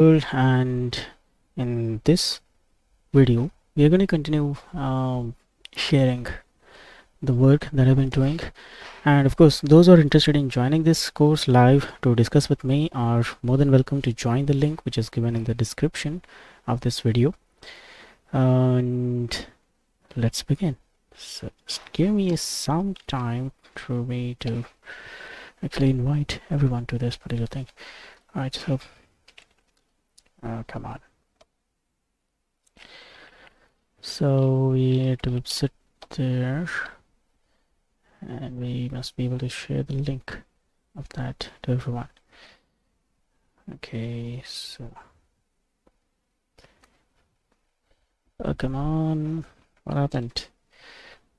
And in this video we are going to continue sharing the work that I've been doing, and of course those who are interested in joining this course live to discuss with me are more than welcome to join the link which is given in the description of this video. And let's begin. So just give me some time for me to actually invite everyone to this particular thing. All right, so come on. So we need to sit there, and we must be able to share the link of that to everyone. Okay, so come on, what happened?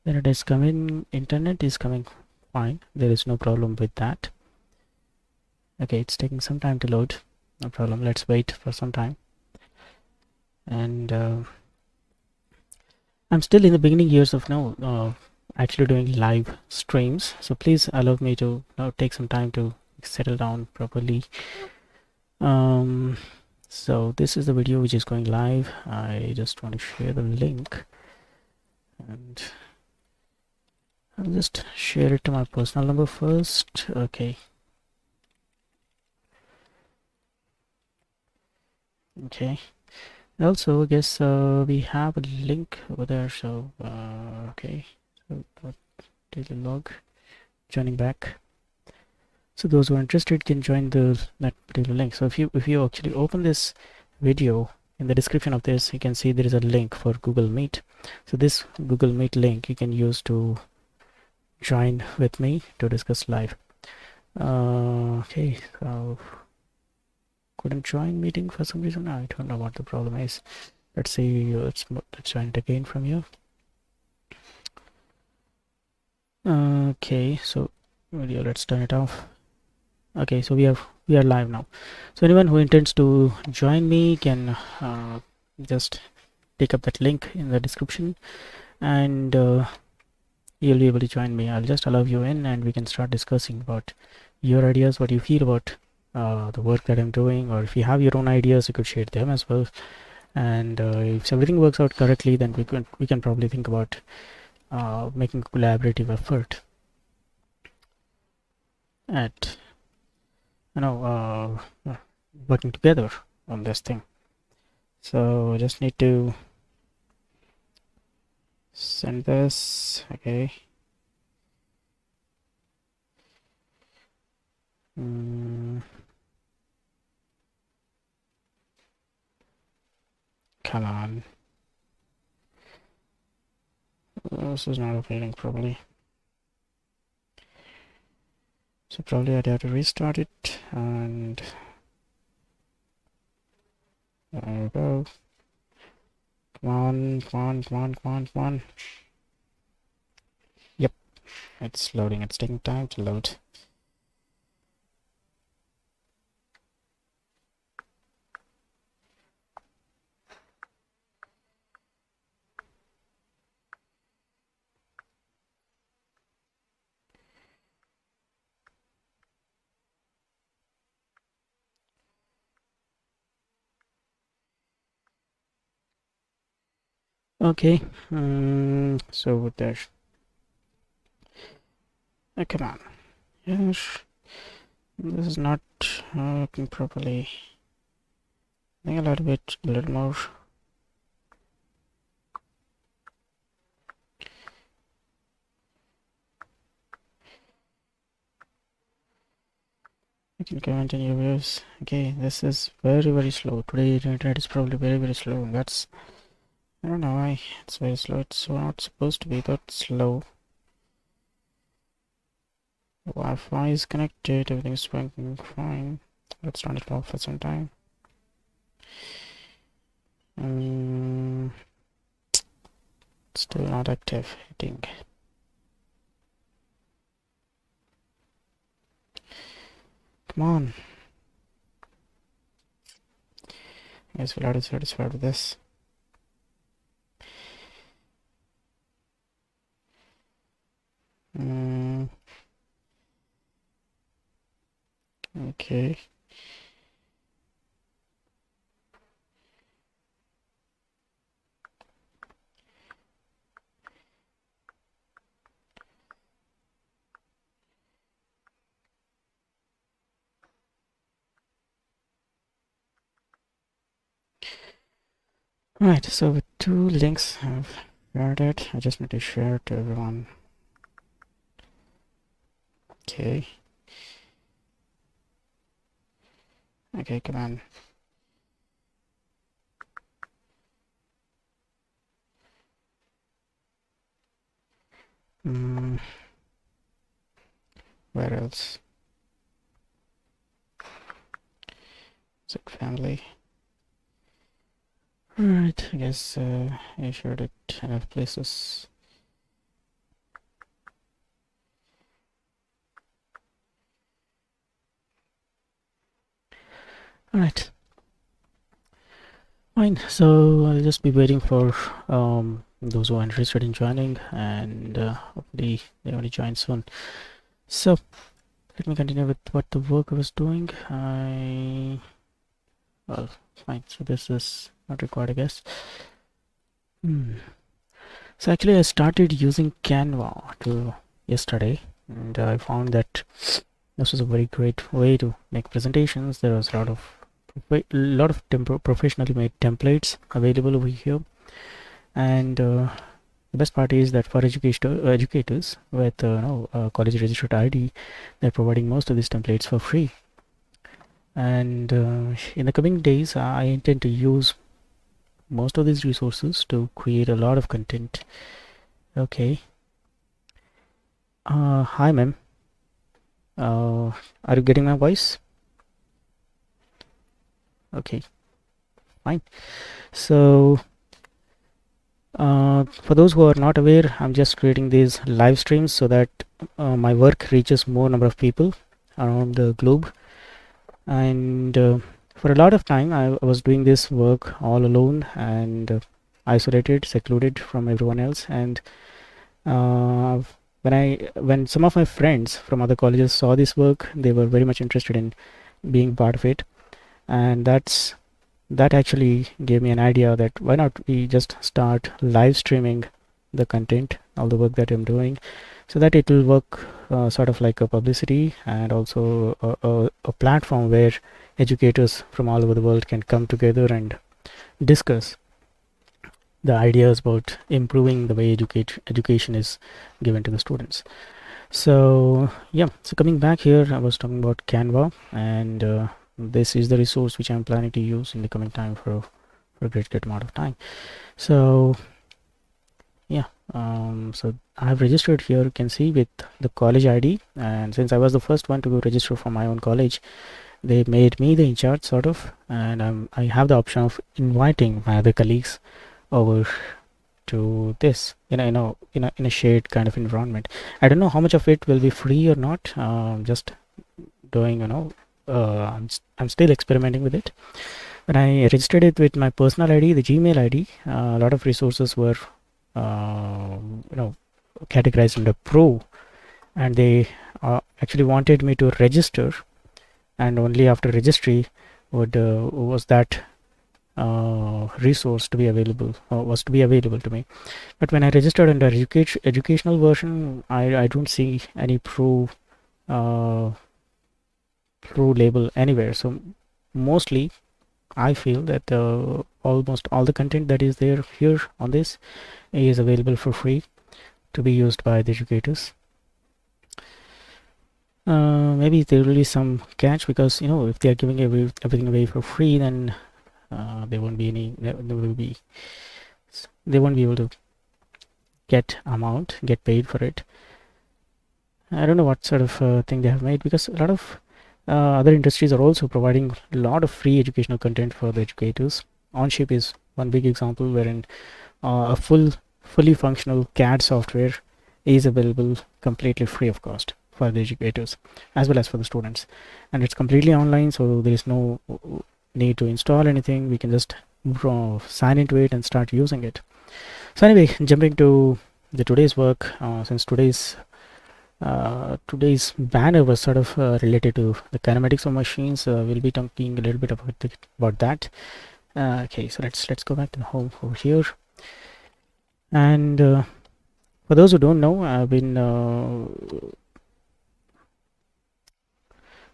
Then it is coming, internet is coming fine, there is no problem with that. Okay, it's taking some time to load, no problem, let's wait for some time. And I'm still in the beginning years of actually doing live streams, so please allow me to take some time to settle down properly. So this is the video which is going live. I just want to share the link, and I'll just share it to my personal number first. Okay, also I guess we have a link over there, so okay, so daily log joining back. So those who are interested can join that particular link. So if you actually open this video, in the description of this you can see there is a link for Google Meet. So this Google Meet link you can use to join with me to discuss live. Okay, so couldn't join meeting for some reason. I don't know what the problem is. Let's see, let's join it again from here. Okay, so video, let's turn it off. Okay, so we are live now. So anyone who intends to join me can just take up that link in the description, and you'll be able to join me. I'll just allow you in, and we can start discussing about your ideas, what you feel about the work that I'm doing, or if you have your own ideas you could share them as well. And if everything works out correctly, then we can probably think about making a collaborative effort at working together on this thing. So I just need to send this. Okay. Come on. This is not appearing properly. So probably I'd have to restart it, and there we go. Come on. Yep, it's loading. It's taking time to load. Okay, so there. Come on. Yes, this is not working properly. I think a little more. You can comment in your views. Okay, this is very slow. Today the internet is probably very slow. That's, I don't know why it's very slow. It's not supposed to be that slow. Wi-Fi is connected, everything is working fine. Let's turn it off for some time. Still not activating. Come on. I guess we'll have to satisfied with this. Okay. Right, so with 2 links I've shared it. I just need to share it to everyone. Okay. Okay, come on. Where else? Sick family. Alright, I guess I shared it enough places. Alright. Fine, so I'll just be waiting for those who are interested in joining, and hopefully they want to join soon. So let me continue with what the work I was doing. Well, fine, so this is not required, I guess. So actually I started using Canva yesterday, and I found that this was a very great way to make presentations. There was a lot of professionally made templates available over here, and the best part is that for educators with college registered ID, they're providing most of these templates for free. And in the coming days, I intend to use most of these resources to create a lot of content. Okay. Hi, ma'am. Are you getting my voice? Okay, fine. So for those who are not aware, I'm just creating these live streams so that my work reaches more number of people around the globe. And for a lot of time I was doing this work all alone and isolated, secluded from everyone else. And when some of my friends from other colleges saw this work, they were very much interested in being part of it. And that actually gave me an idea that why not we just start live streaming the content, all the work that I'm doing, so that it will work sort of like a publicity and also a platform where educators from all over the world can come together and discuss the ideas about improving the way education is given to the students. So yeah, so coming back here, I was talking about Canva, and this is the resource which I'm planning to use in the coming time for a great amount of time. So yeah, so I've registered here, you can see, with the college ID, and since I was the first one to register for my own college, they made me the in charge sort of, and I have the option of inviting my other colleagues over to this in a shared kind of environment. I don't know how much of it will be free or not. Just doing, I'm still experimenting with it. When I registered it with my personal ID, the Gmail ID, a lot of resources were categorized under pro, and they actually wanted me to register, and only after registry was that resource to be available, was to be available to me. But when I registered under educational version, I don't see any pro label anywhere. So mostly I feel that almost all the content that is there here on this is available for free to be used by the educators. Maybe there will be some catch, because if they are giving everything away for free, then they won't be able to get paid for it. I don't know what sort of thing they have made, because a lot of other industries are also providing a lot of free educational content for the educators. Onshape is one big example, wherein a fully functional CAD software is available completely free of cost for the educators as well as for the students, and it's completely online, so there is no need to install anything. We can just sign into it and start using it. So anyway, jumping to the today's work, since today's banner was sort of related to the kinematics of machines, we'll be talking a little bit about that. Okay, so let's go back to the home over here. And for those who don't know, I've been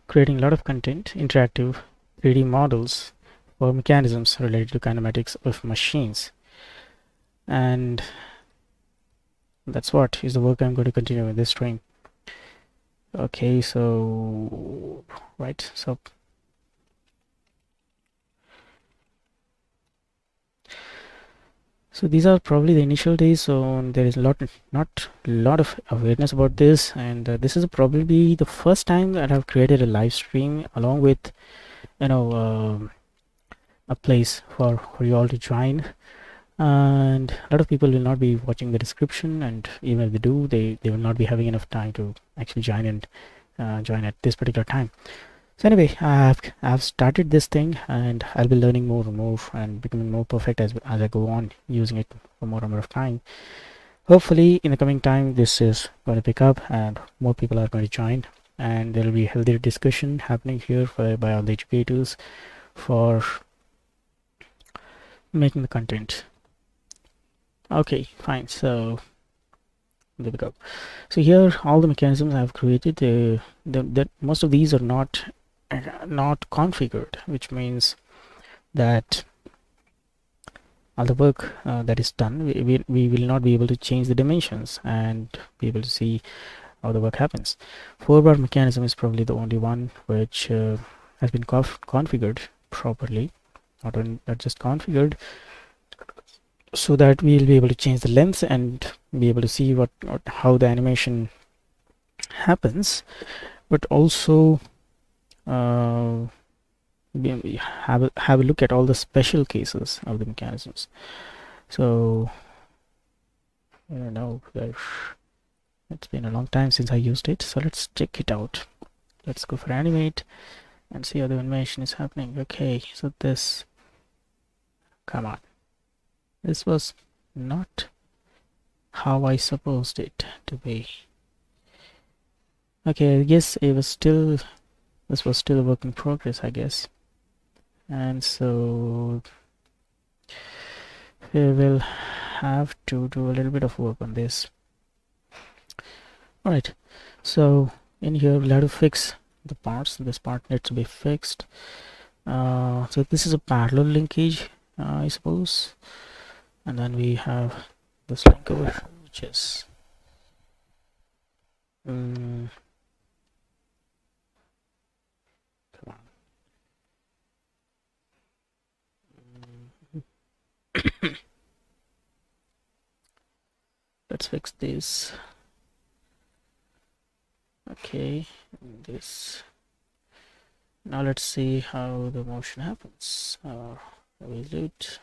creating a lot of content, interactive 3D models or mechanisms related to kinematics of machines. And that's what is the work I'm going to continue in this stream. Okay, so right, so these are probably the initial days, so there is not a lot of awareness about this, and this is probably the first time that I've created a live stream along with, you know, a place for you all to join. And a lot of people will not be watching the description, and even if they do, they will not be having enough time to actually join and join at this particular time. So anyway, I've started this thing, and I'll be learning more and more and becoming more perfect as I go on using it for more and more of time. Hopefully in the coming time this is going to pick up and more people are going to join, and there will be healthier discussion happening here by all the educators for making the content. Okay, fine. So there we go. So here all the mechanisms I've created, that most of these are not configured, which means that all the work that is done, we will not be able to change the dimensions and be able to see how the work happens. Four-bar mechanism is probably the only one which has been configured properly, not just configured, so that we'll be able to change the length and be able to see how the animation happens, but also have a look at all the special cases of the mechanisms. So I don't know, it's been a long time since I used it, so let's check it out. Let's go for animate and see how the animation is happening. Okay, so this, come on, this was not how I supposed it to be. Okay, I guess this was still a work in progress, I guess. And so we will have to do a little bit of work on this. Alright, so in here we'll have to fix the parts. This part needs to be fixed. So this is a parallel linkage, I suppose, and then we have this link over here, which is come on. Let's fix this. Okay, this. Now let's see how the motion happens. We loot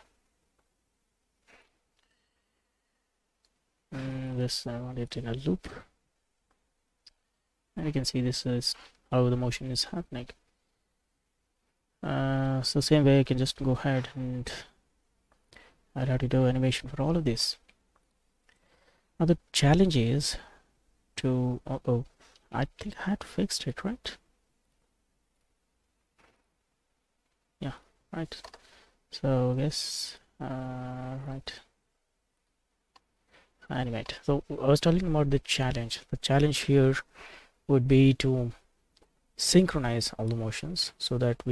this. I want it in a loop, and you can see this is how the motion is happening. So same way I can just go ahead and I'll have to do animation for all of this. Now the challenge is to I think I had fixed it, right? Yeah, right. So I guess right, animate. So I was talking about the challenge. The challenge here would be to synchronize all the motions, so that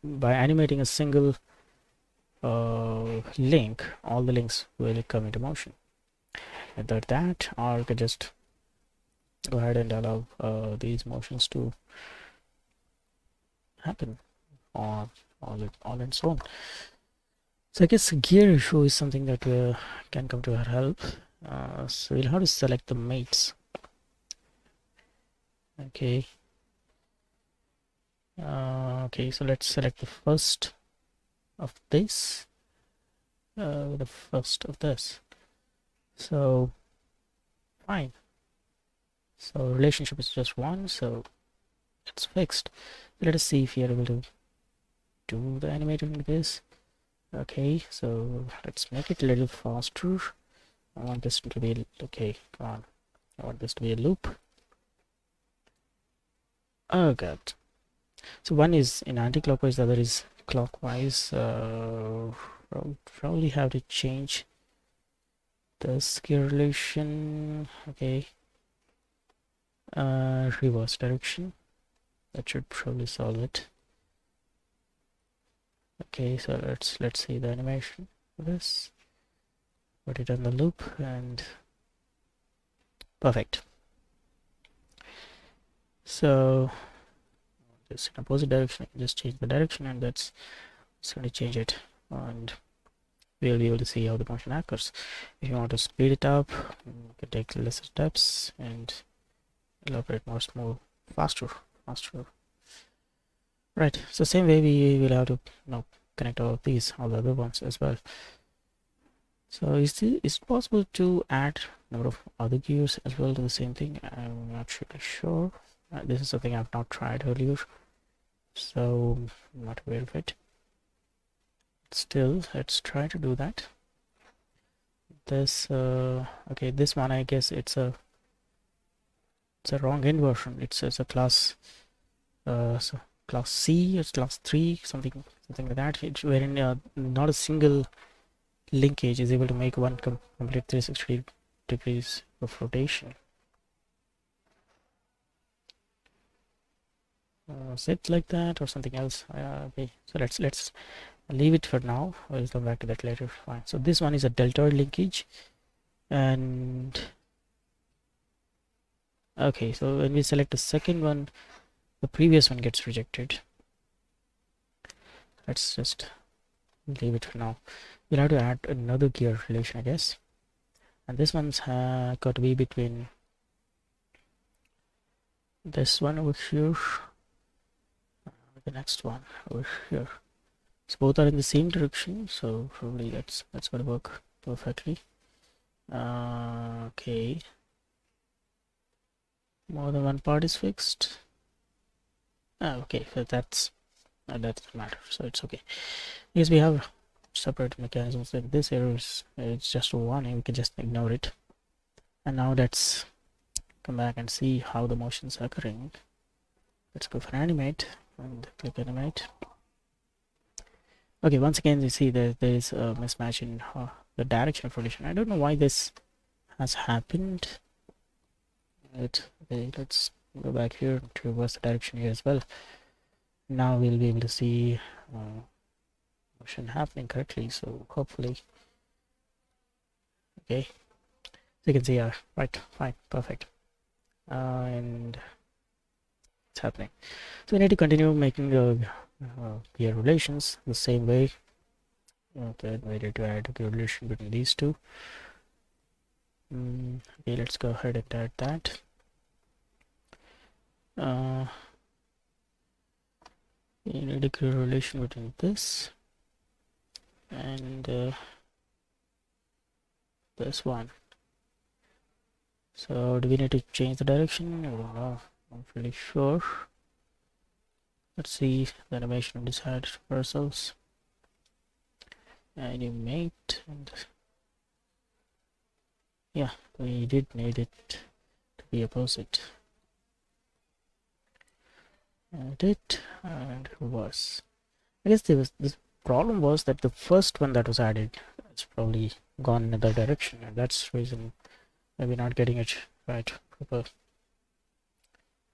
by animating a single link, all the links will come into motion. Either that, or you could just go ahead and allow these motions to happen, or all and so on. So I guess gear issue is something that can come to our help. So we'll have to select the mates. Okay. Okay, so let's select the first of this. The first of this. So fine. So relationship is just one, so it's fixed. Let us see if we are able to do the animating like this. Okay, so let's make it a little faster. I want this to be okay. Come on, I want this to be a loop. Oh god. So one is in anti-clockwise, the other is clockwise. Probably have to change the gear relation. Okay. Reverse direction. That should probably solve it. Okay, so let's see the animation for this. Put it on the loop and perfect. So just in opposite direction, just change the direction, and that's going to change it, and we'll be able to see how the motion occurs. If you want to speed it up, you can take lesser steps and elaborate more smooth, faster. Right, so same way we will have to now connect all the other ones as well. So is it possible to add number of other gears as well to the same thing? I'm not really sure. This is something I've not tried earlier, so I'm not aware of it. Still, let's try to do that. This okay, this one, I guess it's a wrong inversion. It's a class so class C, it's class 3, something like that. It's wherein not a single linkage is able to make one complete 360 degrees of rotation. Is it like that or something else? Okay, so let's leave it for now. We'll come back to that later. Fine. So this one is a deltoid linkage, and okay, so when we select the second one, the previous one gets rejected. Let's just leave it for now. We'll have to add another gear relation, I guess, and this one's got to be between this one over here, the next one over here. So both are in the same direction, so probably that's going to work perfectly. Okay, more than one part is fixed. Okay, so that doesn't matter, so it's okay. Because we have separate mechanisms, and this error it's just one, and we can just ignore it. And now let's come back and see how the motions are occurring. Let's go for animate and click animate. Okay, once again you see there is a mismatch in the direction of rotation. I don't know why this has happened. Let's go back here to reverse the direction here as well. Now we'll be able to see motion happening correctly, so hopefully. Okay, so you can see right, fine, perfect, and it's happening. So we need to continue making the gear relations the same way. Okay, we need to add a relation between these two. Okay, let's go ahead and add that. You need a relation between this and this one. So do we need to change the direction? I don't know, I'm pretty sure. Let's see the animation on this side for ourselves. Animate, and yeah, we did need it to be opposite. Edit and reverse. I guess this problem was that the first one that was added it's probably gone in another direction, and that's the reason maybe not getting it right proper.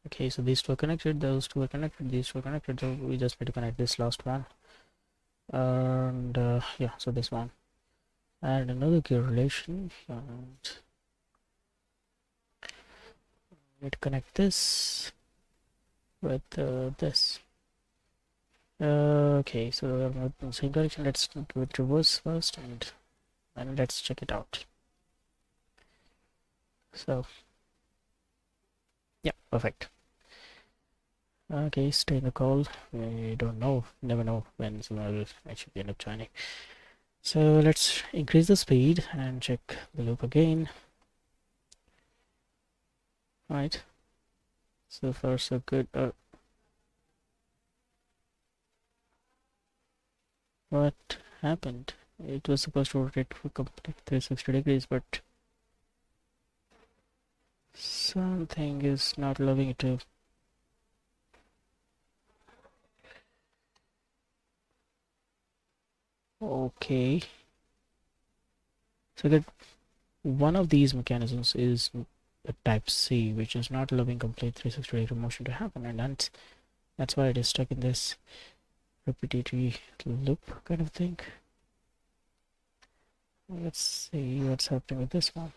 Okay, so these two are connected, those two are connected, these two are connected, so we just need to connect this last one, and yeah, so this one, and another gear relation, and we need to connect this with this. Okay, so I'm in the same direction. Let's do it reverse first, and let's check it out. So yeah, perfect. Okay, stay in the call. We don't know, never know when someone will actually end up joining. So let's increase the speed and check the loop again. Right, so far so good. What happened? It was supposed to rotate for complete 360 degrees, but something is not loving it too. Okay, so that one of these mechanisms is a type C, which is not allowing complete 360 degree motion to happen, and that's why it is stuck in this. repetitive loop kind of thing. Let's see what's happening with this one.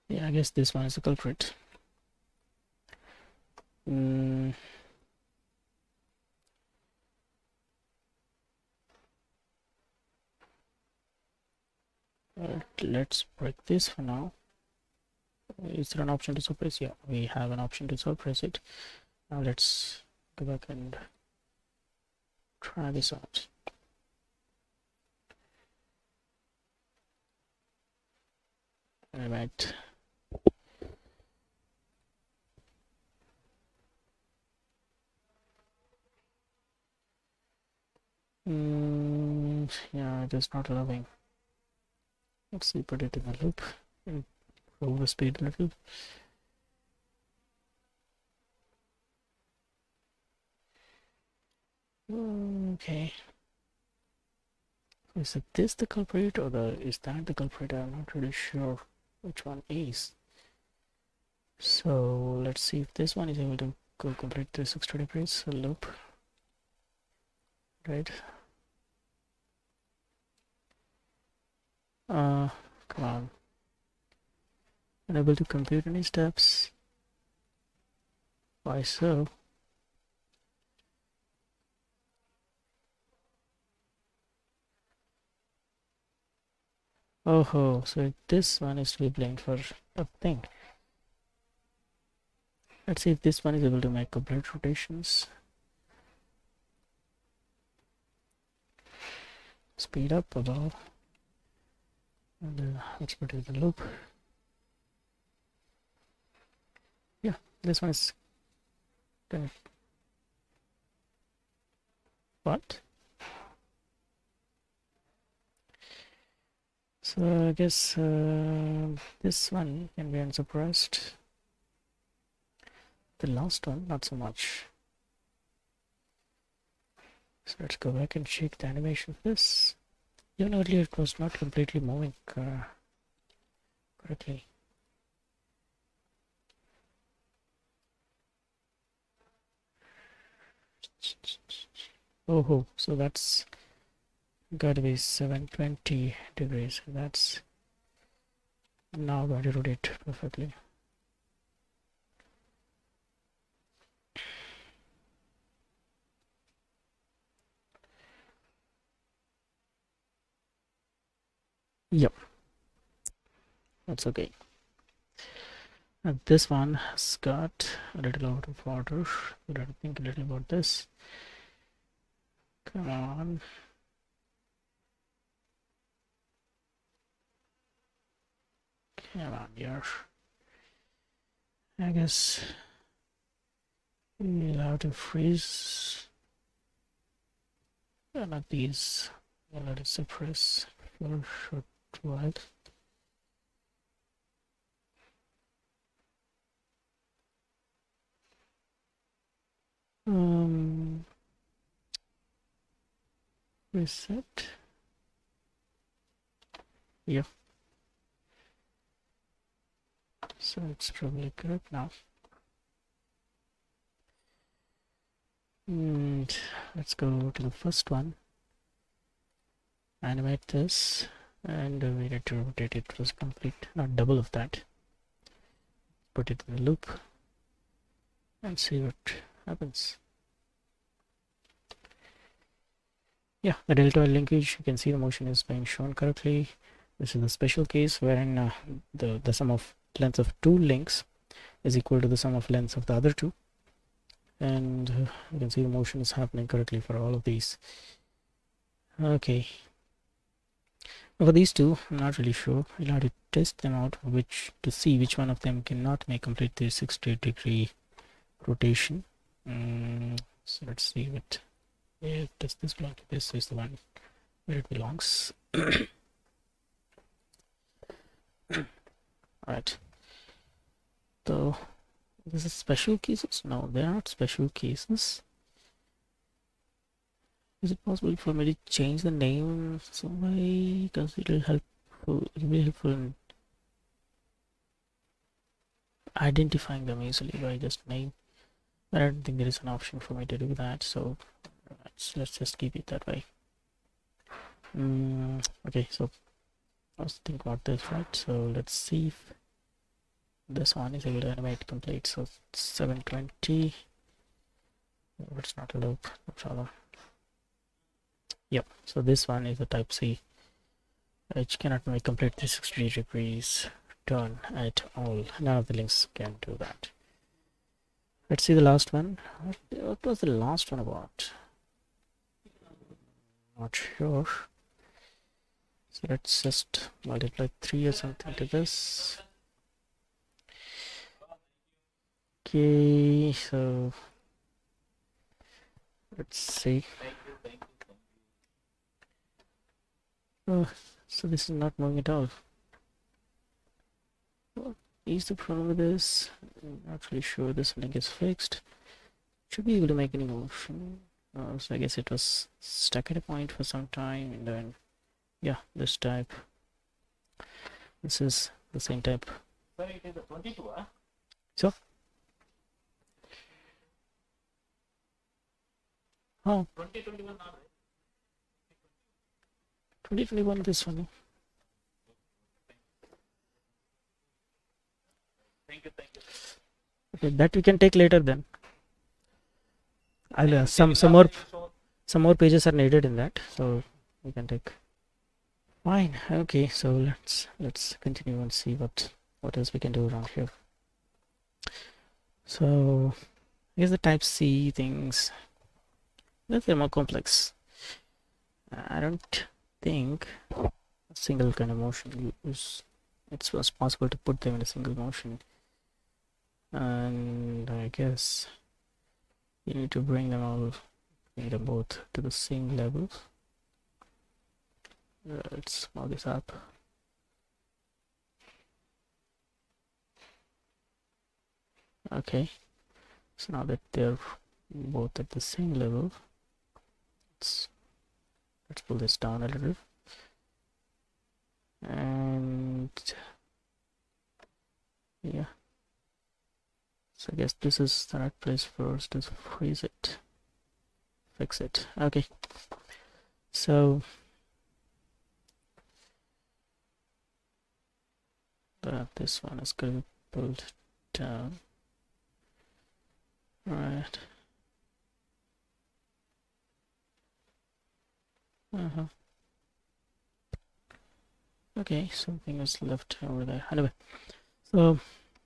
Yeah, I guess this one is the culprit. Let's break this for now. Is there an option to suppress? Yeah, we have an option to suppress it. Now let's go back and try this out. Alright. Yeah, it is not allowing. Let's see, put it in a loop and improve the speed a little. Okay. Is it this the culprit or is that the culprit? I'm not really sure which one is. So let's see if this one is able to go complete 360 degrees loop. Right. Come on. Unable to compute any steps. Why so? Oh ho, so this one is to be blamed for a thing. Let's see if this one is able to make complete rotations. Speed up above. And let's put it in the loop. Yeah, this one is done. What? So I guess this one can be unsuppressed. The last one, not so much. So let's go back and check the animation of this. Even earlier it was not completely moving correctly. Oh, so that's got to be 720 degrees. That's now going to rotate perfectly. Yep, that's okay. And this one has got a little out of order. We got to think a little about this. Come on. Come on, here. I guess we'll have to freeze. Not these. We'll let it suppress for a short while. Reset. Yeah. So it's probably correct now. And let's go to the first one. Animate this, and we need to rotate it to complete, not double of that. Put it in the loop and see what happens. Yeah, the delta linkage, you can see the motion is being shown correctly. This is a special case wherein the sum of length of two links is equal to the sum of lengths of the other two, and you can see the motion is happening correctly for all of these. Okay, for these two I'm not really sure. I'll have to test them out to see which one of them cannot make complete 360-degree rotation. So let's see what does this belong to. This is the one where it belongs. Alright, so this is special cases. No, they are not special cases. Is it possible for me to change the name some way? Because it'll be helpful in identifying them easily by just name. But I don't think there is an option for me to do that, so let's just keep it that way. Okay, so I was thinking about this, right? So let's see if this one is able to animate complete. So 720. Oh, it's not a loop, no problem. Yep, so this one is a type C, which cannot make complete 360 degrees turn at all. None of the links can do that. Let's see the last one. What was the last one about? Not sure. So let's just multiply 3 or something to this. Okay, so let's see. Oh, so this is not moving at all. What is the problem with this? I'm not really sure this link is fixed. Should be able to make any motion. So I guess it was stuck at a point for some time, and then yeah, this type. This is the same type. Sorry, it is a 22, huh? So oh, 2021 not right? 2021 this one. Thank you. Okay, that we can take later then. I'll some more pages are needed in that, so we can take. Fine. Okay, so let's continue and see what else we can do around here. So here's the type C things. They're more complex. I don't think a single kind of motion it was possible to put them in a single motion, and I guess you need to bring them both to the same level. Let's move this up. Okay, so now that they're both at the same level, let's pull this down a little, and yeah, so I guess this is the right place for us to freeze it, fix it. Okay, so this one is going to be pulled down. Right. Okay, something is left over there. Anyway, so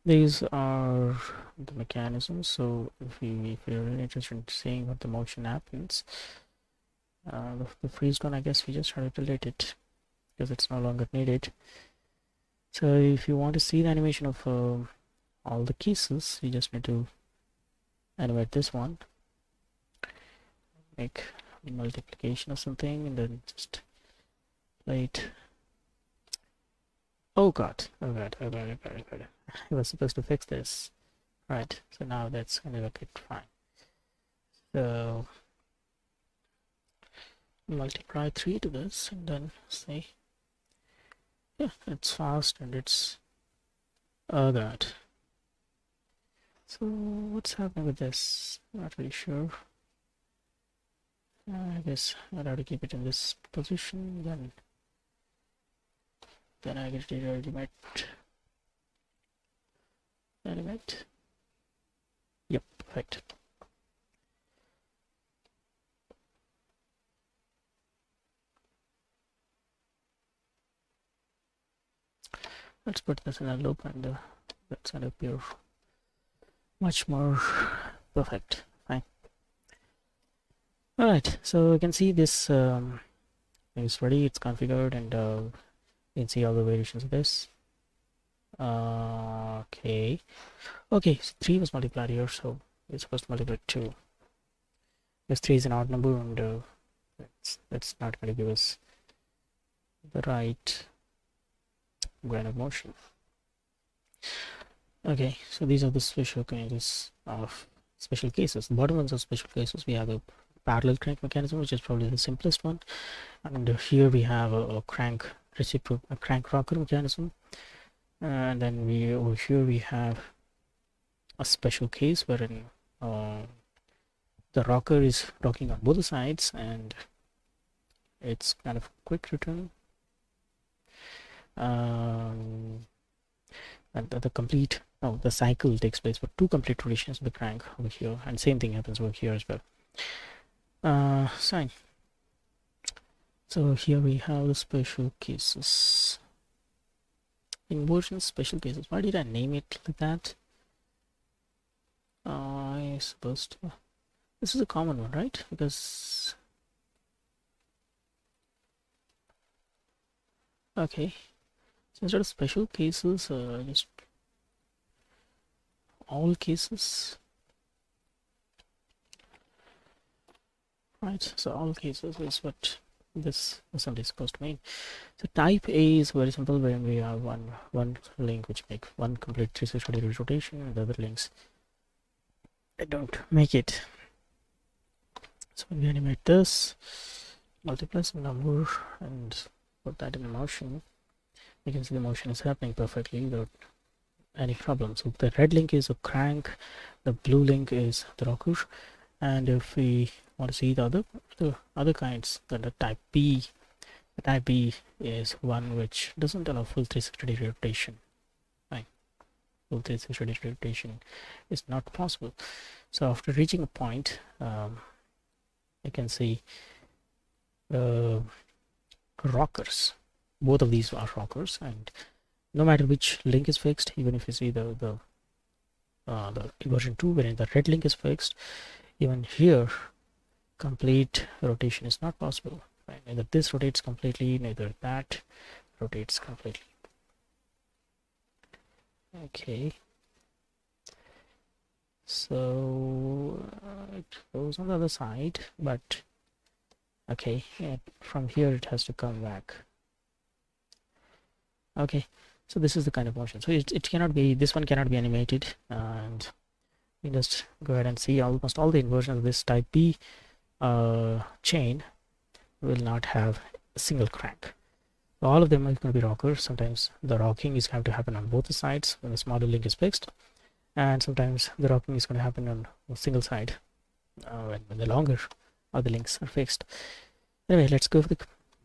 these are the mechanisms. So if you're really interested in seeing what the motion happens, the freeze one, I guess we just have to delete it because it's no longer needed. So if you want to see the animation of all the cases, you just need to animate this one, make multiplication or something, and then just play it. Oh god, I was supposed to fix this. Right, so now that's gonna look it fine. So multiply 3 to this, and then say, yeah, it's fast and it's god. So what's happening with this? Not really sure. I guess I'll have to keep it in this position, then I get it animate. Yep, perfect. Let's put this in a loop, and that's gonna appear much more perfect. Fine. Alright, so you can see this is ready, it's configured, and you can see all the variations of this. Okay, so 3 was multiplied here, so it's supposed to multiply 2. Because 3 is an odd number, and that's not going to give us the right kind of motion. Okay, so these are the special kinds of special cases. The bottom ones are special cases. We have a parallel crank mechanism, which is probably the simplest one, and here we have a crank rocker mechanism, and then over here we have a special case wherein the rocker is rocking on both sides, and it's kind of quick return, and the complete the cycle takes place for 2 complete rotations of the crank over here, and same thing happens over here as well. Fine. So here we have the special cases. Inversion special cases. Why did I name it like that? I suppose this is a common one, right? Because okay, so instead of special cases, just all cases, right? So all cases is what this assembly is supposed to mean. So type A is very simple, where we have one link which make one complete 360 degree rotation, and the other links I don't make it. So when we animate this, multiply some number and put that in motion, you can see the motion is happening perfectly without any problem. So the red link is a crank, the blue link is the rocker, and if we want to see the other kinds, then the type B is one which doesn't allow full 360 degree rotation. Right, full 360 degree rotation is not possible. So after reaching a point, you can see rockers. Both of these are rockers, and no matter which link is fixed, even if you see the inversion 2 wherein the red link is fixed, even here complete rotation is not possible, right? Neither this rotates completely, neither that rotates completely. Okay, so it goes on the other side, but okay, yeah, from here it has to come back. Okay, so this is the kind of motion. So it cannot be, this one cannot be animated, and we just go ahead and see almost all the inversions of this type B chain will not have a single crank. So all of them are going to be rockers. Sometimes the rocking is going to happen on both the sides when the smaller link is fixed, and sometimes the rocking is going to happen on a single side when the longer other links are fixed. Anyway, let's go for the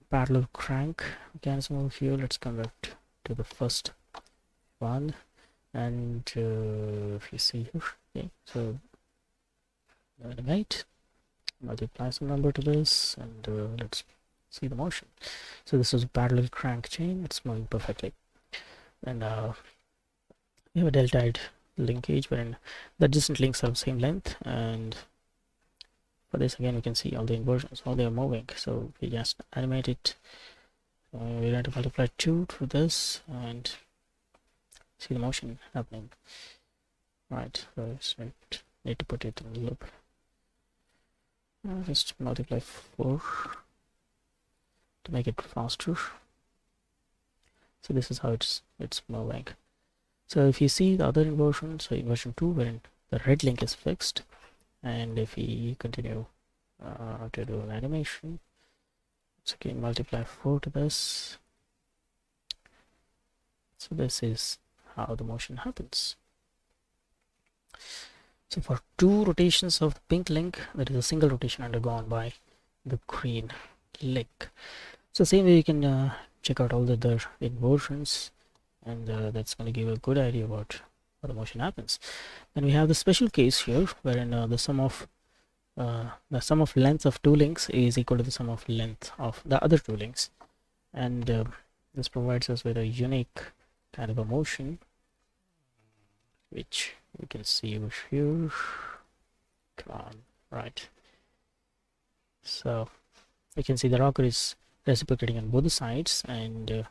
parallel crank mechanism over here. Let's come back to the first one, and if you see here, okay, so animate, multiply some number to this, and let's see the motion. So this is a parallel crank chain, it's moving perfectly, and we have a deltoid linkage wherein the adjacent links are the same length, and for this again we can see all the inversions, how they are moving. So we just animate it, we're going to multiply 2 to this and see the motion happening. Right, so need to put it in the loop. Just multiply 4 to make it faster. So this is how it's moving. So if you see the other inversion, so inversion 2 wherein the red link is fixed, and if we continue to do an animation, so again multiply 4 to this. So this is how the motion happens. So for 2 rotations of the pink link, there is a single rotation undergone by the green link. So same way you can check out all the other inversions, and that's going to give a good idea about how the motion happens. Then we have the special case here wherein the sum of length of 2 links is equal to the sum of length of the other 2 links, and this provides us with a unique kind of a motion, which we can see over here. Come on, right? So you can see the rocker is reciprocating on both the sides, and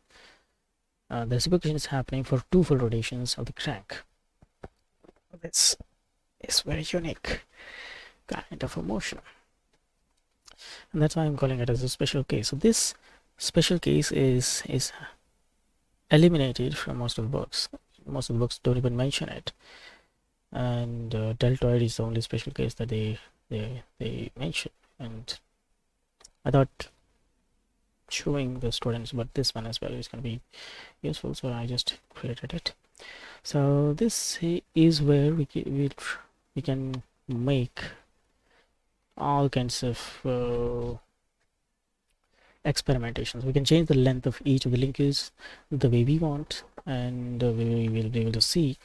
the reciprocation is happening for 2 full rotations of the crank. This is very unique kind of a motion, and that's why I'm calling it as a special case. So this special case is eliminated from most of the books. Most of the books don't even mention it, and deltoid is the only special case that they mention, and I thought showing the students but this one as well is going to be useful, so I just created it. So this is where we can make all kinds of experimentations. We can change the length of each of the links the way we want, and we will be able to see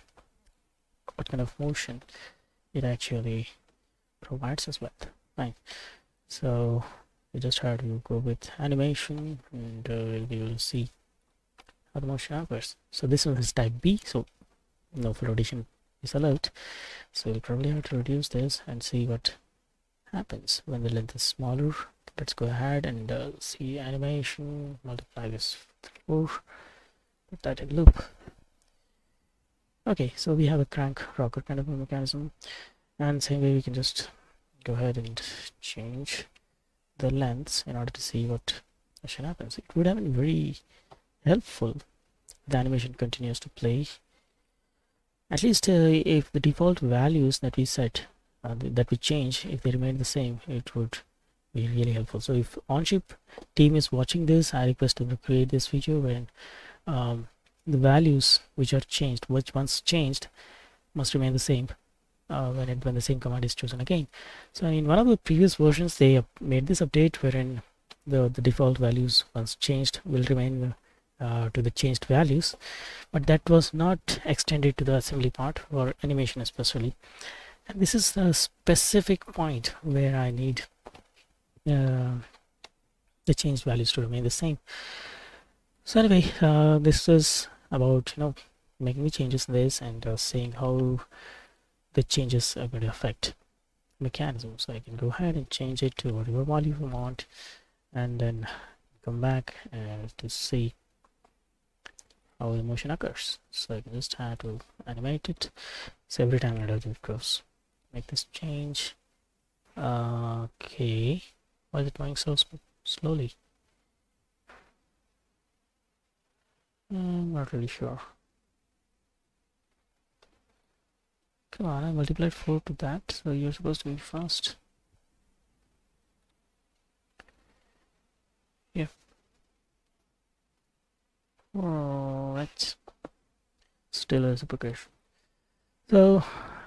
what kind of motion it actually provides us with. Fine. So we just have to go with animation, and we'll be able to see how the motion occurs. So this one is type B, so no flotation is allowed. So we'll probably have to reduce this and see what happens when the length is smaller. Let's go ahead and see animation, multiply this 4, put that in loop. Okay, so we have a crank rocker kind of a mechanism, and same way we can just go ahead and change the lengths in order to see what action happens. It would have been very helpful if the animation continues to play. At least if the default values that we set, that we change, if they remain the same, it would be really helpful. So if on-chip team is watching this, I request them to create this feature when the values which are changed, which once changed, must remain the same when the same command is chosen again. So in one of the previous versions, they made this update wherein the default values once changed will remain to the changed values, but that was not extended to the assembly part or animation especially. And this is the specific point where I need the changed values to remain the same. So anyway, this is about making the changes in this and seeing how the changes are going to affect mechanism. So I can go ahead and change it to whatever value I want, and then come back to see how the motion occurs. So I can just have to animate it. So every time I do it goes, make this change. Okay, why is it going so slowly? I'm not really sure. Come on, I multiplied 4 to that, so you're supposed to be fast. Yeah. Alright. Still a reciprocation. So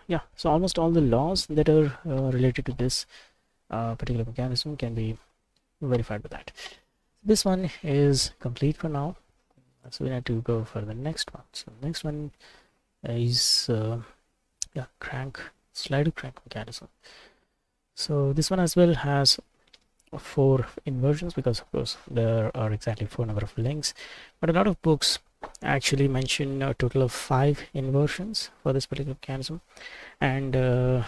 yeah, so almost all the laws that are related to this particular mechanism can be verified with that. This one is complete for now, so we need to go for the next one. So the next one is slider crank mechanism. So this one as well has 4 inversions, because of course there are exactly 4 number of links, but a lot of books actually mention a total of 5 inversions for this particular mechanism, and the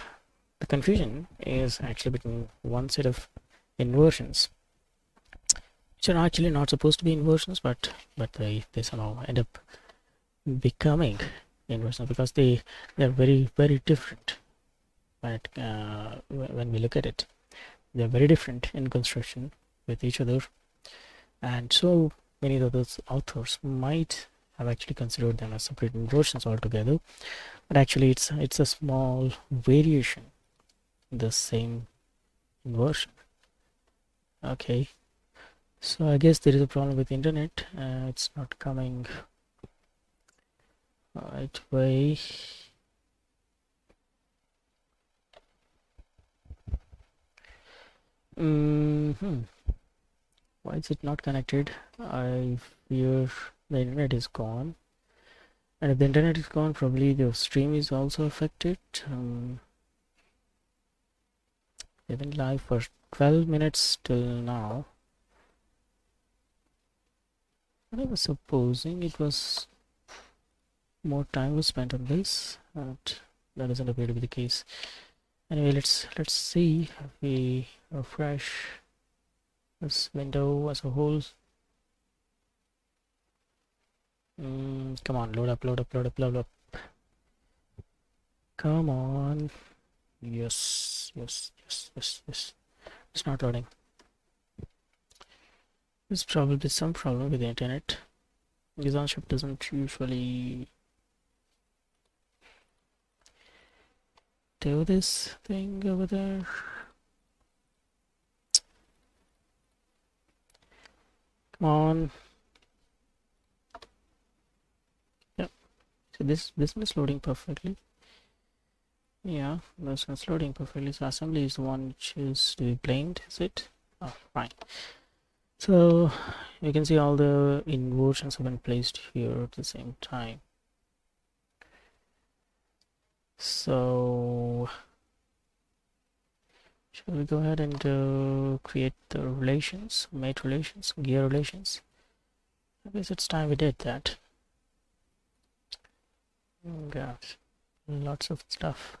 confusion is actually between one set of inversions which are actually not supposed to be inversions, but they somehow end up becoming inversions because they're very, very different when we look at it. They're very different in construction with each other, and so many of those authors might have actually considered them as separate inversions altogether, but actually it's a small variation in the same inversion. Okay, so I guess there is a problem with the internet. It's not coming right way. Why is it not connected? I fear the internet is gone, and if the internet is gone, probably the stream is also affected. We've been live for 12 minutes till now. I was supposing it was more time was spent on this, but that doesn't appear to be the case. Anyway, let's see if we refresh this window as a whole. Come on, load up. Come on. Yes. It's not loading. There's probably some problem with the internet. Because on-chip doesn't usually do this thing over there. Come on. Yep, So this one is loading perfectly. Yeah, this one's loading perfectly. So assembly is the one which is to be blamed, is it? Oh, fine. So you can see all the inversions have been placed here at the same time. So shall we go ahead and create the relations, mate relations, gear relations? I guess it's time we did that. Got lots of stuff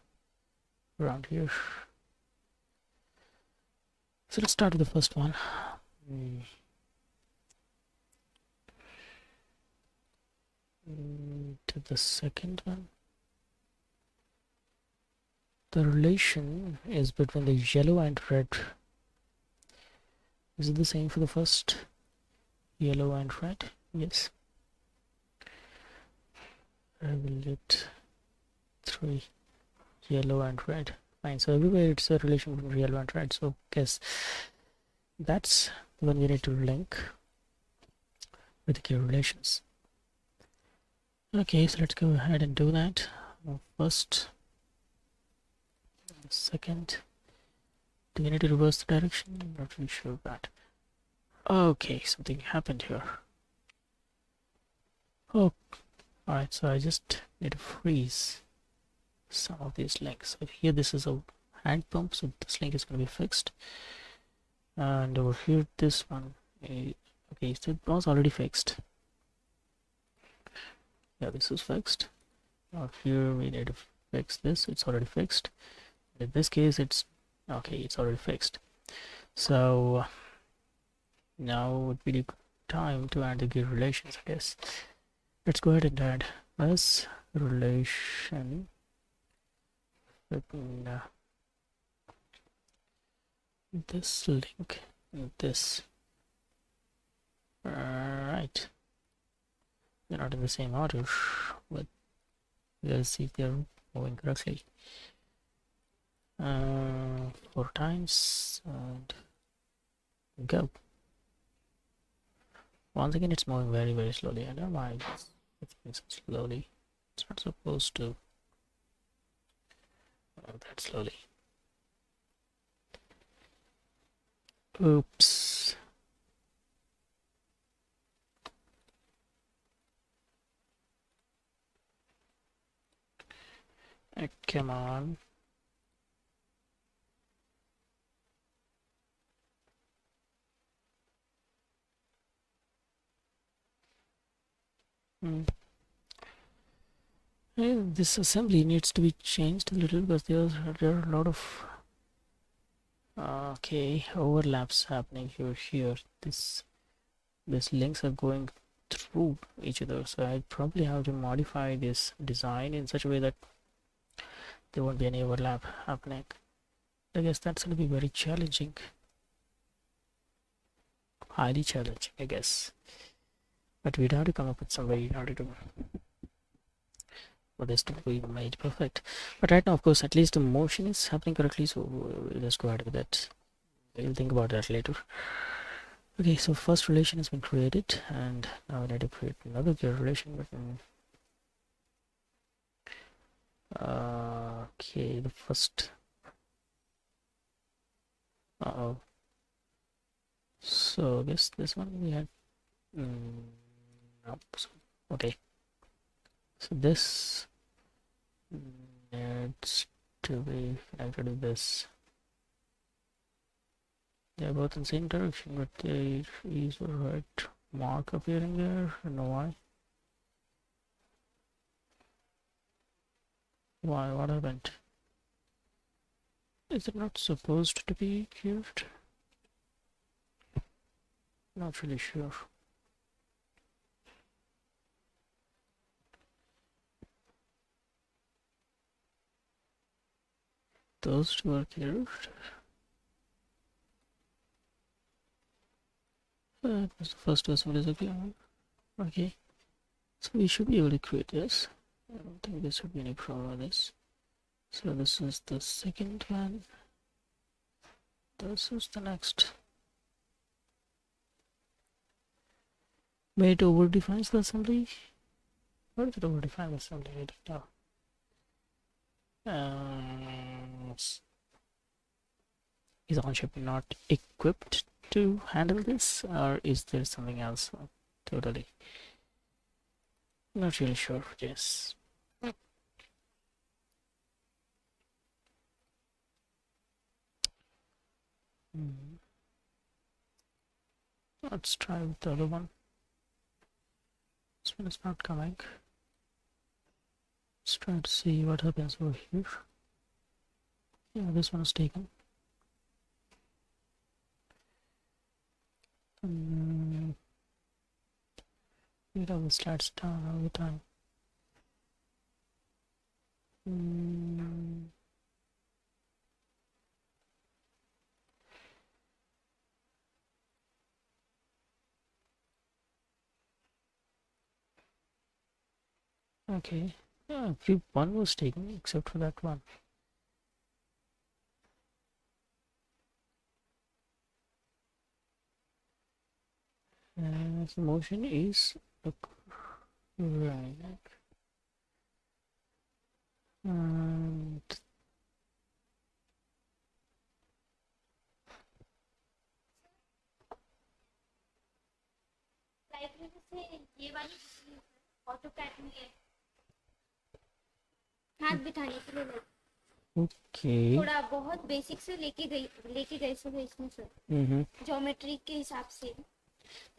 around here. So let's start with the first one. To the second one. The relation is between the yellow and red. Is it the same for the first? Yellow and red? Yes. I will let 3 yellow and red. Fine. So everywhere it's a relation between yellow and red. So guess that's the one we need to link with the key relations. Okay, so let's go ahead and do that. First, second. Do we need to reverse the direction? I'm not really sure of that. Okay, something happened here. Oh, alright, so I just need to freeze some of these links. So here this is a hand pump, so this link is going to be fixed. And over here this one, okay, so it was already fixed. Yeah, this is fixed. Now here we need to fix this, it's already fixed. In this case it's okay, it's already fixed. So now would be the time to add the gear relations, I guess. Let's go ahead and add this relation between this link and this. Right, they're not in the same order, but let's see if they're moving correctly. 4 times and go. Once again it's moving very slowly. I don't know why it's moving so slowly. It's not supposed to move that slowly. Oops. Come on. This assembly needs to be changed a little because there are a lot of overlaps happening here. These links are going through each other, so I probably have to modify this design in such a way that there won't be any overlap happening. I guess that's going to be very challenging, highly challenging, I guess, but we'd have to come up with some way in order to for this to be made perfect. But right now, of course, at least the motion is happening correctly, so we'll just go ahead with that. We'll think about that later. Okay, so first relation has been created, and now we need to create another gear relation between okay, the first so I guess this one we had nope. Okay, so this needs to be connected to this. They're both in the same direction, but there is a right mark appearing there. I don't know why. Why? What happened? Is it not supposed to be curved? Not really sure. Those two are curved. The first assembly is okay. Okay, so we should be able to create this. I don't think there should be any problem with this. So this is the second one. This is the next. Wait, over defines the assembly. What is the modify assembly data? Is OnShip not equipped to handle this, or is there something else? Totally not really sure. Yes. Let's try with the other one. This one is not coming. Let's try to see what happens over here. Yeah, this one is taken. Data will start down all the time. Okay, yeah, one was taken except for that one. The motion is right. And library से ये वाली AutoCAD में हाथ बिठाने के लिए okay. थोड़ा बहुत बेसिक से लेके गए सर इसमें सर ज्योमेट्री के हिसाब से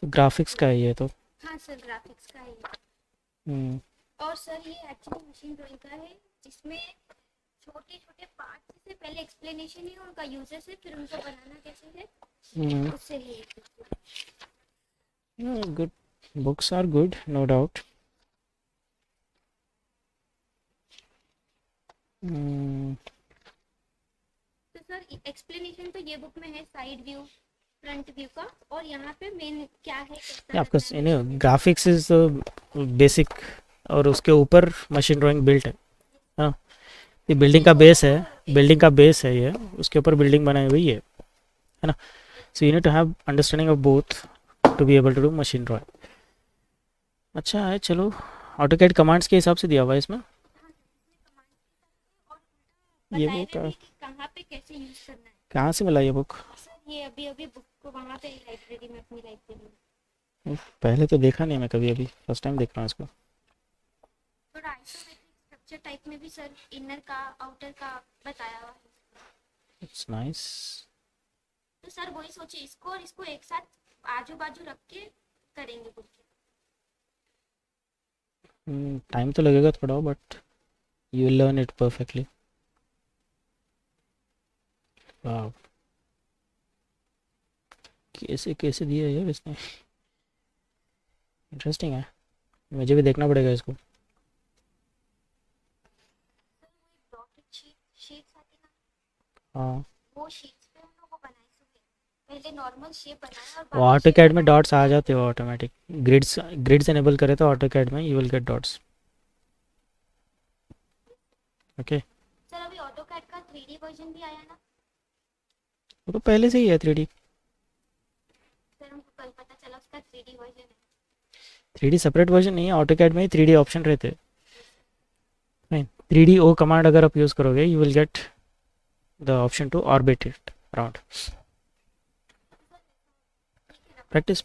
तो ग्राफिक्स का है ये तो। हाँ सर ग्राफिक्स का है ये। और सर ये एक्चुअली मशीन ड्राइंग का है जिसमें छोटे छोटे पार्ट से पहले एक्सप्लेनेशन है उनका यूजर से, फिर उनको बनाना कैसे है उससे है। Good books are good, no doubt. तो सर एक्सप्लेनेशन तो ये बुक में है, साइड व्यू फ्रंट व्यू का, और यहाँ पे मेन क्या है आपका ग्राफिक्स इज बेसिक और उसके ऊपर मशीन ड्राइंग बिल्ट है। हाँ, ये बिल्डिंग का बेस है, बिल्डिंग का बेस है ये, उसके ऊपर बिल्डिंग बनाई हुई है ना। So you need to have understanding of both to be able to do machine drawing. अच्छा है, चलो ऑटोकैड कमांड्स के हिसाब से दिया हुआ है इसमें। ये बुक कहाँ पे कैसे यूज करना है, कहाँ से मिला ये बुक? ये अभी बुक को वहाँ पे लाइब्रेरी में, अपनी लाइब्रेरी में। पहले तो देखा नहीं मैं कभी, अभी फर्स्ट टाइम देख रहा हूँ इसको। थोड़ा आइसोमेट्रिक स्ट्रक्चर टाइप में भी सर इनर का आउटर का बताया हुआ है। It's nice. तो सर वही सोचे इसको और इसको एक साथ आजू बाजू रख के करेंगे बुक के। टाइम तो लगेगा थोड़ा, but you will learn it perfectly. वाह, कैसे कैसे दिया है यार इसने, इंटरेस्टिंग है, मुझे भी देखना पड़ेगा इसको। हाँ, वो शीट्स पे हम लोग वो बनाए थे, पहले नॉर्मल शेप बनाया वो ऑटोकैड में डॉट्स आ जाते हो ऑटोमेटिक। ग्रिड्स एनेबल करे तो ऑटोकैड में you will get dots. Okay sir अभी ऑटोकैड का 3D वर्जन भी आया ना? वो तो पहले से ही है 3D। सर हमको कल पता चला उसका 3D वर्जन है। 3D सेपरेट वर्जन नहीं है, ऑटोकैड में ही 3D ऑप्शन रहते हैं। 3D ओ कमांड अगर आप यूज़ करोगे you will get the option to orbit it around. Practice.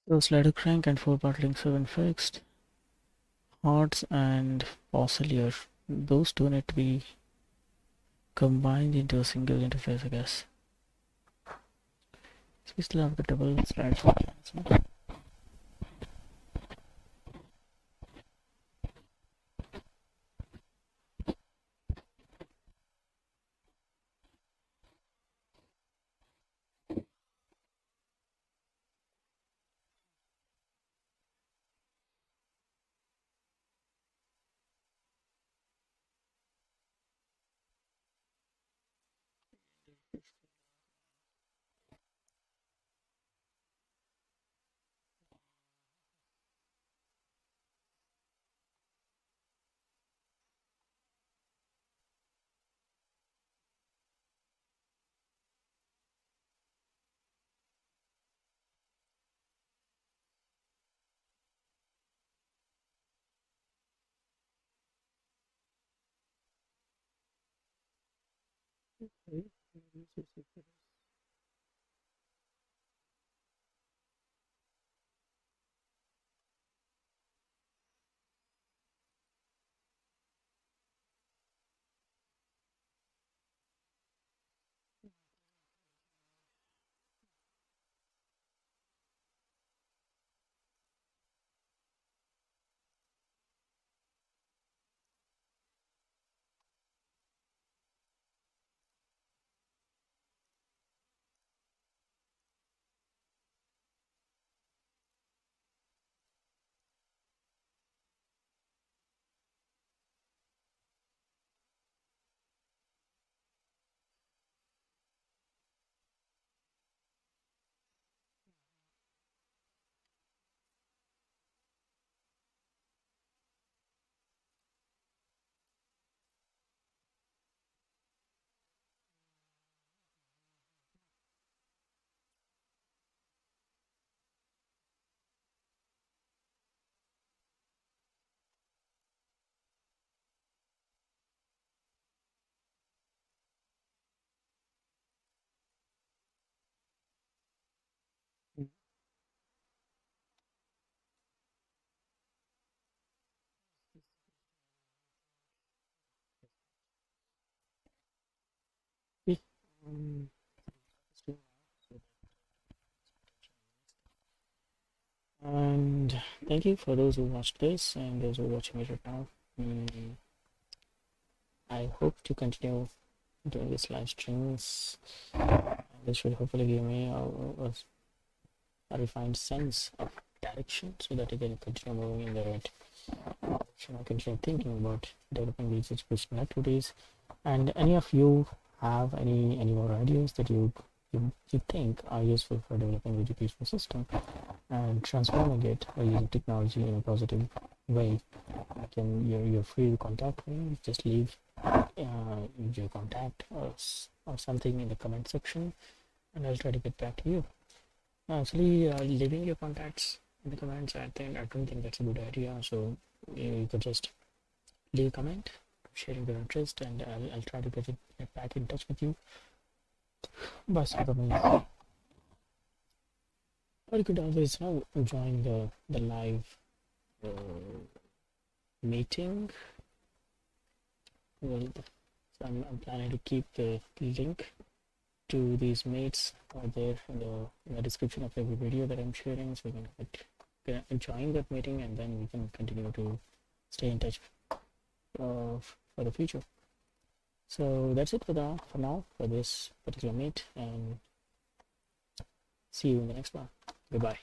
So slider crank and 4-part links have been fixed. Hearts and oscillator, those two need to be combined into a single interface, I guess. So we still have the double slider crank. Mm, And thank you for those who watched this and those who are watching it right now. I hope to continue doing these live streams. This should hopefully give me a refined sense of direction so that I can continue moving in the right direction. I continue thinking about developing these educational activities. And any of you have any more ideas that you think are useful for developing the educational system and transforming it by using technology in a positive way, you're free to contact me. Just leave your contact or something in the comment section, and I'll try to get back to you. Actually, leaving your contacts in the comments, I don't think that's a good idea. So you could just leave a comment, sharing your interest, and I'll try to get back in touch with you by some means. Or you could always join the live uh, meeting. Well, so I'm planning to keep the link to these mates there in the description of every video that I'm sharing, so you can join that meeting, and then we can continue to stay in touch for the future. So that's it for now for this particular meet, and see you in the next one. Goodbye.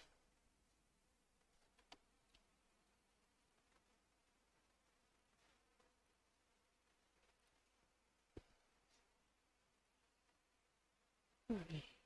Okay.